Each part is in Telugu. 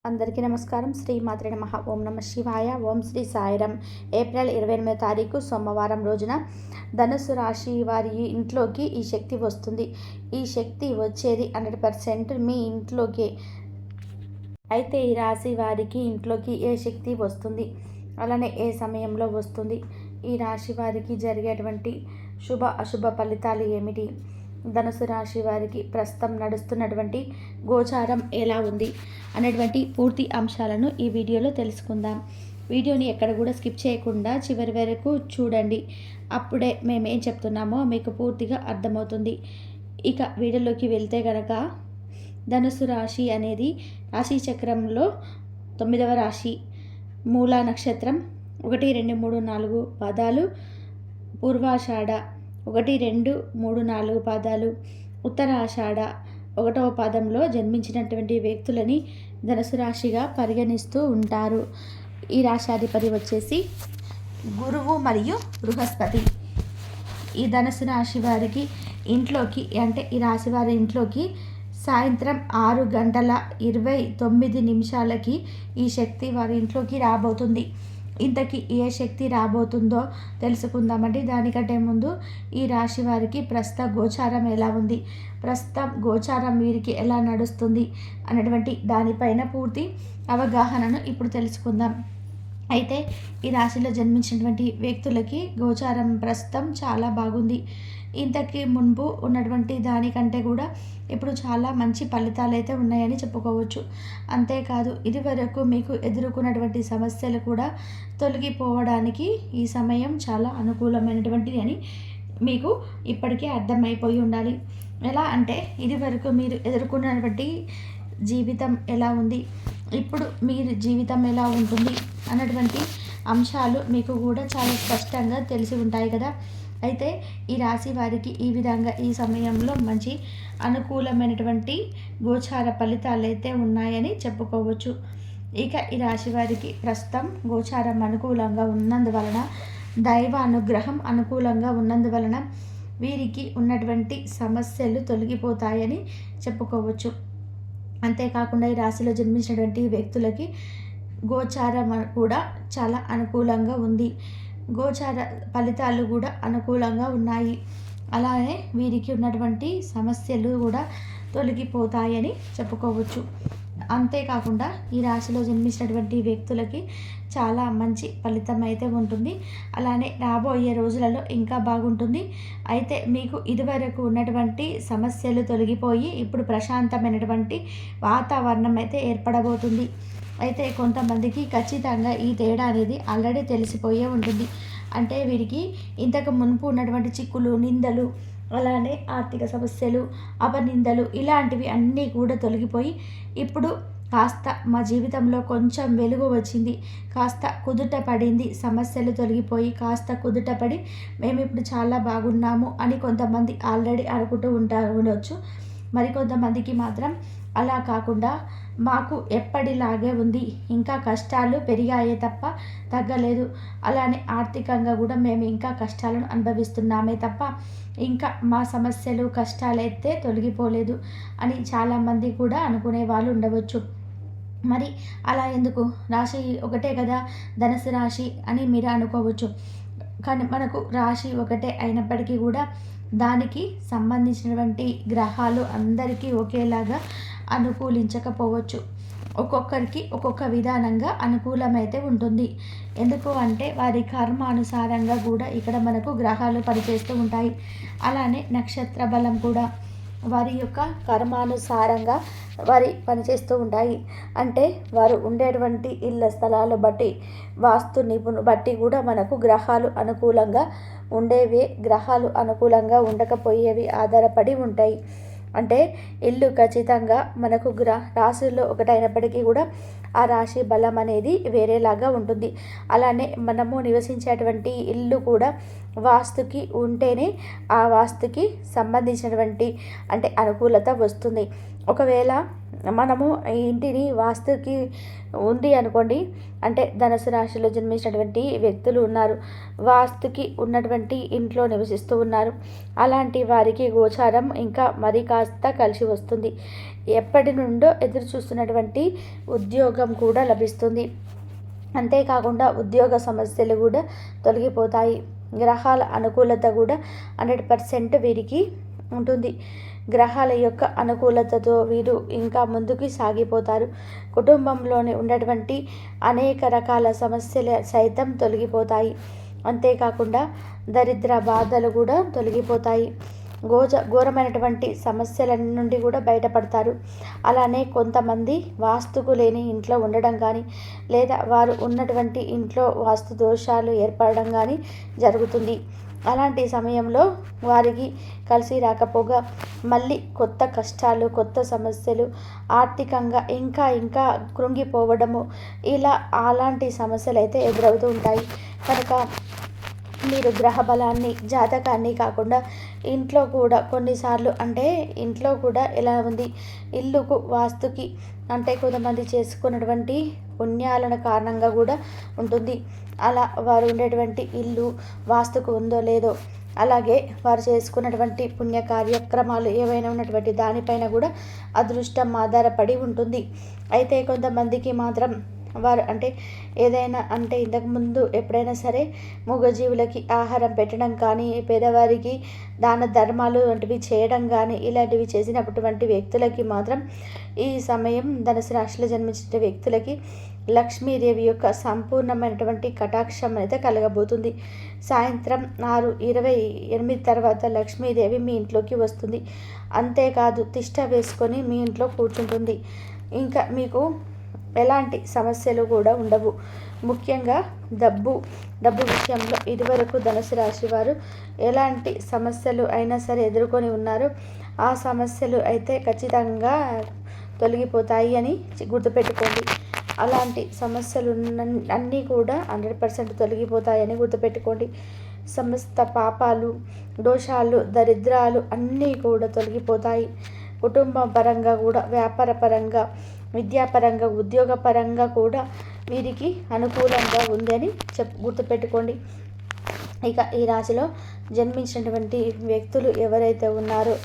అందరికీ నమస్కారం. శ్రీ మాత్రే నమః. ఓం నమ శివాయ. ఓం శ్రీ సాయిరం. ఏప్రిల్ 28వ తారీఖు సోమవారం రోజున ధనుసు రాశి వారి ఇంట్లోకి ఈ శక్తి వస్తుంది. ఈ శక్తి వచ్చేది 100% మీ ఇంట్లోకి. అయితే ఈ రాశి వారికి ఇంట్లోకి ఏ శక్తి వస్తుంది, అలానే ఏ సమయంలో వస్తుంది, ఈ రాశి వారికి జరిగేటువంటి శుభ అశుభ ఫలితాలు ఏమిటి, ధనుసు రాశి వారికి ప్రస్తుతం నడుస్తున్నటువంటి గోచారం ఎలా ఉంది అనేటువంటి పూర్తి అంశాలను ఈ వీడియోలో తెలుసుకుందాం. వీడియోని ఎక్కడ కూడా స్కిప్ చేయకుండా చివరి వరకు చూడండి. అప్పుడే మేమేం చెప్తున్నామో మీకు పూర్తిగా అర్థమవుతుంది. ఇక వీడియోలోకి వెళ్తే కనుక ధనుసు రాశి అనేది రాశి చక్రంలో 9వ రాశి. మూలా నక్షత్రం 1, 2, 3, 4 పాదాలు, పూర్వాషాఢ 1, 2, 3, 4 పాదాలు, ఉత్తరాషాఢ 1వ పాదంలో జన్మించినటువంటి వ్యక్తులని ధనుసు రాశిగా పరిగణిస్తూ ఉంటారు. ఈ రాశాధిపతి వచ్చేసి గురువు మరియు బృహస్పతి. ఈ ధనుసు రాశి వారికి ఇంట్లోకి అంటే ఈ రాశి వారి ఇంట్లోకి సాయంత్రం 6:29 ఈ శక్తి వారి ఇంట్లోకి రాబోతుంది. ఇంతకీ ఏ శక్తి రాబోతుందో తెలుసుకుందామండి. దానికంటే ముందు ఈ రాశి వారికి ప్రస్తుత గోచారం ఎలా ఉంది, ప్రస్తుతం గోచారం వీరికి ఎలా నడుస్తుంది అనేటువంటి దానిపైన పూర్తి అవగాహనను ఇప్పుడు తెలుసుకుందాం. అయితే ఈ రాశిలో జన్మించినటువంటి వ్యక్తులకి గోచారం ప్రస్తుతం చాలా బాగుంది. ఇంతకీ మున్పు ఉన్నటువంటి దానికంటే కూడా ఇప్పుడు చాలా మంచి ఫలితాలు అయితే ఉన్నాయని చెప్పుకోవచ్చు. అంతేకాదు ఇదివరకు మీకు ఎదుర్కొన్నటువంటి సమస్యలు కూడా తొలగిపోవడానికి ఈ సమయం చాలా అనుకూలమైనటువంటిది అని మీకు ఇప్పటికే అర్థమైపోయి ఉండాలి. ఎలా అంటే ఇదివరకు మీరు ఎదుర్కొన్నటువంటి జీవితం ఎలా ఉంది, ఇప్పుడు మీరు జీవితం ఎలా ఉంటుంది అన్నటువంటి అంశాలు మీకు కూడా చాలా స్పష్టంగా తెలిసి ఉంటాయి కదా. అయితే ఈ రాశి వారికి ఈ విధంగా ఈ సమయంలో మంచి అనుకూలమైనటువంటి గోచార ఫలితాలు అయితే ఉన్నాయని చెప్పుకోవచ్చు. ఇక ఈ రాశి వారికి ప్రస్తుతం గోచారం అనుకూలంగా ఉన్నందువలన, దైవ అనుగ్రహం అనుకూలంగా ఉన్నందువలన వీరికి ఉన్నటువంటి సమస్యలు తొలగిపోతాయని చెప్పుకోవచ్చు. అంతేకాకుండా ఈ రాశిలో జన్మించినటువంటి వ్యక్తులకి గోచారం కూడా చాలా అనుకూలంగా ఉంది. గోచార ఫలితాలు కూడా అనుకూలంగా ఉన్నాయి. అలానే వీరికి ఉన్నటువంటి సమస్యలు కూడా తొలగిపోతాయని చెప్పుకోవచ్చు. అంతేకాకుండా ఈ రాశిలో జన్మించినటువంటి వ్యక్తులకి చాలా మంచి ఫలితం అయితే ఉంటుంది. అలానే రాబోయే రోజులలో ఇంకా బాగుంటుంది. అయితే మీకు ఇదివరకు ఉన్నటువంటి సమస్యలు తొలగిపోయి ఇప్పుడు ప్రశాంతమైనటువంటి వాతావరణం అయితే ఏర్పడబోతుంది. అయితే కొంతమందికి ఖచ్చితంగా ఈ తేడా అనేది ఆల్రెడీ తెలిసిపోయే ఉంటుంది. అంటే వీరికి ఇంతకు మునుపు ఉన్నటువంటి చిక్కులు, నిందలు, అలానే ఆర్థిక సమస్యలు, అపనిందలు ఇలాంటివి అన్నీ కూడా తొలగిపోయి ఇప్పుడు కాస్త మా జీవితంలో కొంచెం వెలుగు వచ్చింది, కాస్త కుదుట పడింది, సమస్యలు తొలగిపోయి కాస్త కుదుట పడి మేము ఇప్పుడు చాలా బాగున్నాము అని కొంతమంది ఆల్రెడీ అనుకుంటూ ఉండవచ్చు. మరికొంతమందికి మాత్రం అలా కాకుండా మాకు ఎప్పటిలాగే ఉంది, ఇంకా కష్టాలు పెరిగాయే తప్ప తగ్గలేదు, అలానే ఆర్థికంగా కూడా మేము ఇంకా కష్టాలను అనుభవిస్తున్నామే తప్ప ఇంకా మా సమస్యలు కష్టాలైతే తొలగిపోలేదు అని చాలామంది కూడా అనుకునే వాళ్ళు ఉండవచ్చు. మరి అలా ఎందుకు, రాశి ఒకటే కదా ధనుసు రాశి అని మీరు అనుకోవచ్చు. కానీ మనకు రాశి ఒకటే అయినప్పటికీ కూడా దానికి సంబంధించినటువంటి గ్రహాలు అందరికీ ఒకేలాగా అనుకూలించకపోవచ్చు. ఒక్కొక్కరికి ఒక్కొక్క విధానంగా అనుకూలమైతే ఉంటుంది. ఎందుకు అంటే వారి కర్మానుసారంగా కూడా ఇక్కడ మనకు గ్రహాలు పనిచేస్తూ ఉంటాయి. అలానే నక్షత్ర బలం కూడా వారి యొక్క కర్మానుసారంగా వారి పనిచేస్తూ ఉంటాయి. అంటే వారు ఉండేటువంటి ఇళ్ళ స్థలాలు బట్టి, వాస్తు నిపుణులు బట్టి కూడా మనకు గ్రహాలు అనుకూలంగా ఉండేవి, గ్రహాలు అనుకూలంగా ఉండకపోయేవి ఆధారపడి ఉంటాయి. అంటే ఇల్లు ఖచ్చితంగా మనకు రాశుల్లో ఒకటైనప్పటికీ కూడా ఆ రాశి బలం అనేది వేరేలాగా ఉంటుంది. అలానే మనము నివసించేటువంటి ఇల్లు కూడా వాస్తుకి ఉంటేనే ఆ వాస్తుకి సంబంధించినటువంటి అంటే అనుకూలత వస్తుంది. ఒకవేళ మనము ఈ ఇంటిని వాస్తుకి ఉంది అనుకోండి, అంటే ధనుసు రాశిలో జన్మించినటువంటి వ్యక్తులు ఉన్నారు, వాస్తుకి ఉన్నటువంటి ఇంట్లో నివసిస్తూ ఉన్నారు. అలాంటి వారికి గోచారం ఇంకా మరి కాస్త కలిసి వస్తుంది. ఎప్పటి నుండో ఎదురు చూస్తున్నటువంటి ఉద్యోగం కూడా లభిస్తుంది. అంతేకాకుండా ఉద్యోగ సమస్యలు కూడా తొలగిపోతాయి. గ్రహాల అనుకూలత కూడా 100% వీరికి ఉంటుంది. గ్రహాల యొక్క అనుకూలతతో వీరు ఇంకా ముందుకు సాగిపోతారు. కుటుంబంలోని ఉన్నటువంటి అనేక రకాల సమస్యలు సైతం తొలగిపోతాయి. అంతేకాకుండా దరిద్ర బాధలు కూడా తొలగిపోతాయి. ఘోరమైనటువంటి సమస్యల నుండి కూడా బయటపడతారు. అలానే కొంతమంది వాస్తుకు లేని ఇంట్లో ఉండడం కానీ, లేదా వారు ఉన్నటువంటి ఇంట్లో వాస్తు దోషాలు ఏర్పడడం కానీ జరుగుతుంది. అలాంటి సమయంలో వారికి కలిసి రాకపోగా మళ్ళీ కొత్త కష్టాలు, కొత్త సమస్యలు, ఆర్థికంగా ఇంకా కృంగిపోవడము, ఇలా అలాంటి సమస్యలు అయితే ఎదురవుతూ ఉంటాయి. కనుక మీరు గ్రహ బలాన్ని, జాతకాన్ని కాకుండా ఇంట్లో కూడా కొన్నిసార్లు, అంటే ఇంట్లో కూడా ఎలా ఉంది, ఇల్లుకు వాస్తుకి అంటే కొంతమంది చేసుకున్నటువంటి పుణ్యాల కారణంగా కూడా ఉంటుంది. అలా వారు ఉండేటువంటి ఇల్లు వాస్తుకు ఉందో లేదో, అలాగే వారు చేసుకున్నటువంటి పుణ్య కార్యక్రమాలు ఏవైనా ఉన్నటువంటి దానిపైన కూడా అదృష్టం ఆధారపడి ఉంటుంది. అయితే కొంతమందికి మాత్రం వారు అంటే ఏదైనా అంటే ఇంతకుముందు ఎప్పుడైనా సరే మూగజీవులకి ఆహారం పెట్టడం కానీ, పేదవారికి దాన ధర్మాలు వంటివి చేయడం కానీ, ఇలాంటివి చేసినటువంటి వ్యక్తులకి మాత్రం ఈ సమయం ధనుసు రాశిలో జన్మించిన వ్యక్తులకి లక్ష్మీదేవి యొక్క సంపూర్ణమైనటువంటి కటాక్షం అయితే కలగబోతుంది. సాయంత్రం 6:28 తర్వాత లక్ష్మీదేవి మీ ఇంట్లోకి వస్తుంది. అంతేకాదు తిష్ట వేసుకొని మీ ఇంట్లో కూర్చుంటుంది. ఇంకా మీకు ఎలాంటి సమస్యలు కూడా ఉండవు. ముఖ్యంగా డబ్బు విషయంలో ఇదివరకు ధనుసు రాశి వారు ఎలాంటి సమస్యలు అయినా సరే ఎదుర్కొని ఉన్నారు, ఆ సమస్యలు అయితే ఖచ్చితంగా తొలగిపోతాయి అని గుర్తుపెట్టుకోండి. అలాంటి సమస్యలు అన్నీ కూడా 100% తొలగిపోతాయని గుర్తుపెట్టుకోండి. సమస్త పాపాలు, దోషాలు, దరిద్రాలు అన్నీ కూడా తొలగిపోతాయి. కుటుంబ పరంగా కూడా, వ్యాపార పరంగా, విద్యాపరంగా, ఉద్యోగపరంగా కూడా వీరికి అనుకూలంగా ఉందని గుర్తుపెట్టుకోండి. ఇక ఈ రాశిలో జన్మించినటువంటి వ్యక్తులు ఎవరైతే ఉన్నారో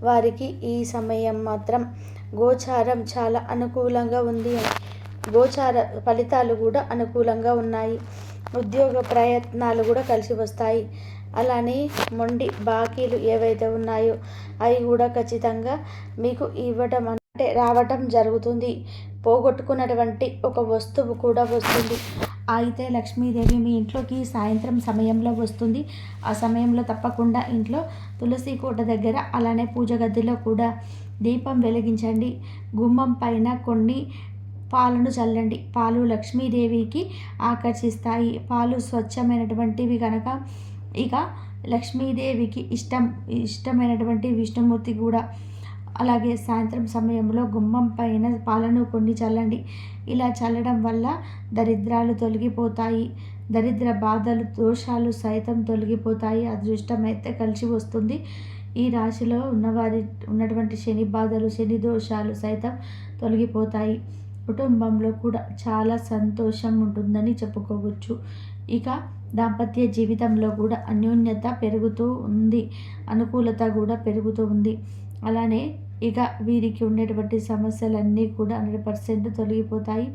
వారికి ఈ సమయం మాత్రం గోచారం చాలా అనుకూలంగా ఉంది. గోచార ఫలితాలు కూడా అనుకూలంగా ఉన్నాయి. ఉద్యోగ ప్రయత్నాలు కూడా కలిసి వస్తాయి. అలానే మొండి బాకీలు ఏవైతే ఉన్నాయో అవి కూడా ఖచ్చితంగా మీకు ఇవ్వటం అంటే రావటం జరుగుతుంది. పోగొట్టుకున్నటువంటి ఒక వస్తువు కూడా వస్తుంది. అయితే లక్ష్మీదేవి మీ ఇంట్లోకి సాయంత్రం సమయంలో వస్తుంది. ఆ సమయంలో తప్పకుండా ఇంట్లో తులసి కోట దగ్గర, అలానే పూజ గదిలో కూడా దీపం వెలిగించండి. గుమ్మం పైన కొన్ని పాలను చల్లండి. పాలు లక్ష్మీదేవికి ఆకర్షిస్తాయి. పాలు స్వచ్ఛమైనటువంటివి కనుక ఇక లక్ష్మీదేవికి ఇష్టమైనటువంటి విష్ణుమూర్తి కూడా. అలాగే సాయంత్రం సమయంలో గుమ్మం పైన పాలను కొన్ని చల్లండి. ఇలా చల్లడం వల్ల దరిద్రాలు తొలగిపోతాయి. దరిద్ర బాధలు, దోషాలు సైతం తొలగిపోతాయి. అదృష్టం అయితే కలిసి వస్తుంది. ఈ రాశిలో ఉన్నటువంటి శని బాధలు, శని దోషాలు సైతం తొలగిపోతాయి. కుటుంబంలో కూడా చాలా సంతోషం ఉంటుందని చెప్పుకోవచ్చు. ఇక దాంపత్య జీవితంలో కూడా అన్యోన్యత పెరుగుతూ ఉంది, అనుకూలత కూడా పెరుగుతూ ఉంది. అలానే ఇక వీరికి ఉండేటువంటి సమస్యలన్నీ కూడా 100% తొలగిపోతాయి.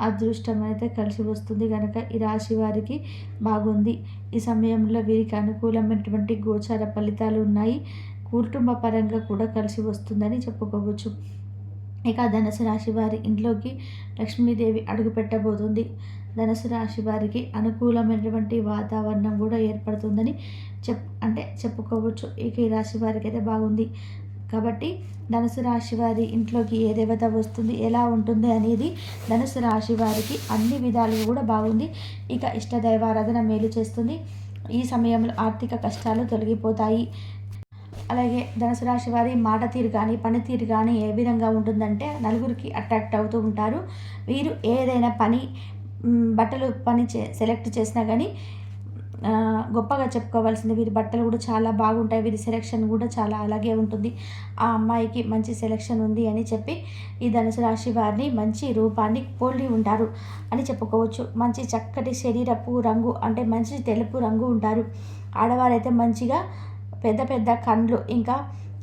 అదృష్టం అయితే కలిసి వస్తుంది కనుక ఈ రాశి వారికి బాగుంది. ఈ సమయంలో వీరికి అనుకూలమైనటువంటి గోచార ఫలితాలు ఉన్నాయి. కుటుంబ పరంగా కూడా కలిసి వస్తుందని చెప్పుకోవచ్చు. ఇక ధనుసు రాశి వారి ఇంట్లోకి లక్ష్మీదేవి అడుగు పెట్టబోతుంది. ధనుసు రాశి వారికి అనుకూలమైనటువంటి వాతావరణం కూడా ఏర్పడుతుందని చెప్పుకోవచ్చు. ఇక ఈ రాశి వారికి అయితే బాగుంది. కాబట్టి ధనుసు రాశి వారి ఇంట్లోకి ఏ దేవత వస్తుంది, ఎలా ఉంటుంది అనేది ధనుసు రాశి వారికి అన్ని విధాలుగా కూడా బాగుంది. ఇక ఇష్ట దైవారాధన మేలు చేస్తుంది. ఈ సమయంలో ఆర్థిక కష్టాలు తొలగిపోతాయి. అలాగే ధనుసు రాశి వారి మాట తీరు కానీ, పనితీరు కానీ ఏ విధంగా ఉంటుందంటే నలుగురికి అట్రాక్ట్ అవుతూ ఉంటారు. వీరు ఏదైనా బట్టలు సెలెక్ట్ చేసినా కానీ గొప్పగా చెప్పుకోవాల్సింది. వీరి బట్టలు కూడా చాలా బాగుంటాయి. వీరి సెలెక్షన్ కూడా చాలా అలాగే ఉంటుంది. ఆ అమ్మాయికి మంచి సెలెక్షన్ ఉంది అని చెప్పి ఈ ధనుసు రాశి వారిని మంచి రూపాన్ని పోలి ఉంటారు అని చెప్పుకోవచ్చు. మంచి చక్కటి శరీరపు రంగు అంటే మంచి తెలుపు రంగు ఉంటారు. ఆడవారైతే మంచిగా పెద్ద పెద్ద కండ్లు, ఇంకా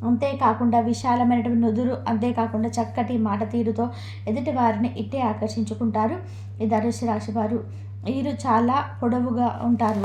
అంతేకాకుండా విశాలమైనటువంటి నుదురు, అంతేకాకుండా చక్కటి మాట తీరుతో ఎదుటి వారిని ఇట్టే ఆకర్షించుకుంటారు ఈ ధనుసు రాశి వారు. వీరు చాలా పొడవుగా ఉంటారు.